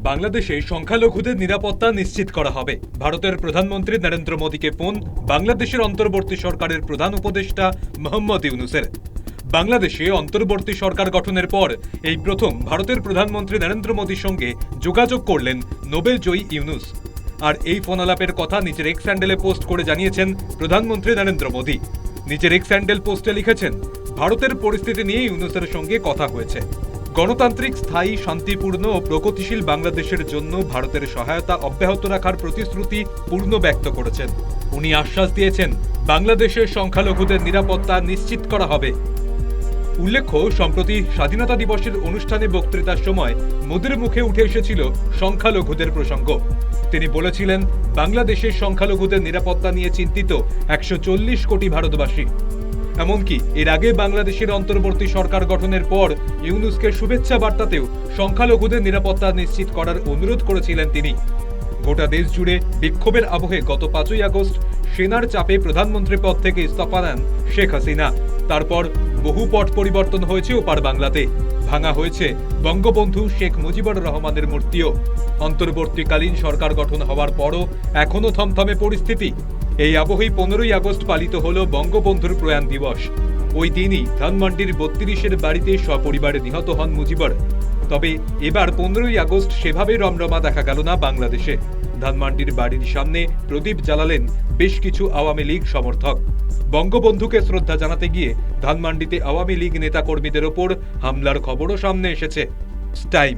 বাংলাদেশে সংখ্যালঘুদের নিরাপত্তা নিশ্চিত করা হবে। ভারতের প্রধানমন্ত্রী নরেন্দ্র মোদীকে ফোন বাংলাদেশের অন্তর্বর্তী সরকারের প্রধান উপদেষ্টা মোহাম্মদ ইউনূসের। বাংলাদেশে অন্তর্বর্তী সরকার গঠনের পর এই প্রথম ভারতের প্রধানমন্ত্রী নরেন্দ্র মোদীর সঙ্গে যোগাযোগ করলেন নোবেল জয়ী ইউনূস। আর এই ফোনালাপের কথা নিজের এক্স হ্যান্ডেলে পোস্ট করে জানিয়েছেন প্রধানমন্ত্রী নরেন্দ্র মোদী। নিজের এক্স হ্যান্ডেল পোস্টে লিখেছেন, ভারতের পরিস্থিতি নিয়ে ইউনূসের সঙ্গে কথা হয়েছে। গণতান্ত্রিক, স্থায়ী, শান্তিপূর্ণ ও প্রগতিশীল বাংলাদেশের জন্য ভারতের সহায়তা অব্যাহত রাখার প্রতিশ্রুতি পূর্ণ ব্যক্ত করেছেন। উনি আশ্বাস দিয়েছেন, বাংলাদেশের সংখ্যালঘুদের নিরাপত্তা নিশ্চিত করা হবে। উল্লেখ্য, সম্প্রতি স্বাধীনতা দিবসের অনুষ্ঠানে বক্তৃতার সময় মোদির মুখে উঠে এসেছিল সংখ্যালঘুদের প্রসঙ্গ। তিনি বলেছিলেন, বাংলাদেশের সংখ্যালঘুদের নিরাপত্তা নিয়ে চিন্তিত 140 কোটি ভারতবাসী। এমনকি এর আগে বাংলাদেশের অন্তর্বর্তী সরকার গঠনের পর ইউনূসকে শুভেচ্ছা বার্তাতেও সংখ্যালঘুদের নিরাপত্তা নিশ্চিত করার অনুরোধ করেছিলেন তিনি। গোটা দেশ জুড়ে বিক্ষোভের আবহে গত 5ই আগস্ট সেনার চাপে প্রধানমন্ত্রী পদ থেকে ইস্তফা নেন শেখ হাসিনা। তারপর বহু পট পরিবর্তন হয়েছে ওপার বাংলাতে। ভাঙা হয়েছে বঙ্গবন্ধু শেখ মুজিবুর রহমানের মূর্তিও। অন্তর্বর্তীকালীন সরকার গঠন হওয়ার পরও এখনো থমথমে পরিস্থিতি। এই আবহেই 15ই আগস্ট পালিত হল বঙ্গবন্ধুর প্রয়াণ দিবস। ওই দিনই ধানমন্ডির 32-এর বাড়িতে সপরিবারে নিহত হন মুজিবর। তবে এবার 15ই আগস্ট সেভাবে রমরমা দেখা গেল না বাংলাদেশে। ধানমন্ডির বাড়ির সামনে প্রদীপ জ্বালালেন বেশ কিছু আওয়ামী লীগ সমর্থক। বঙ্গবন্ধুকে শ্রদ্ধা জানাতে গিয়ে ধানমন্ডিতে আওয়ামী লীগ নেতাকর্মীদের ওপর হামলার খবরও সামনে এসেছে। টাইম।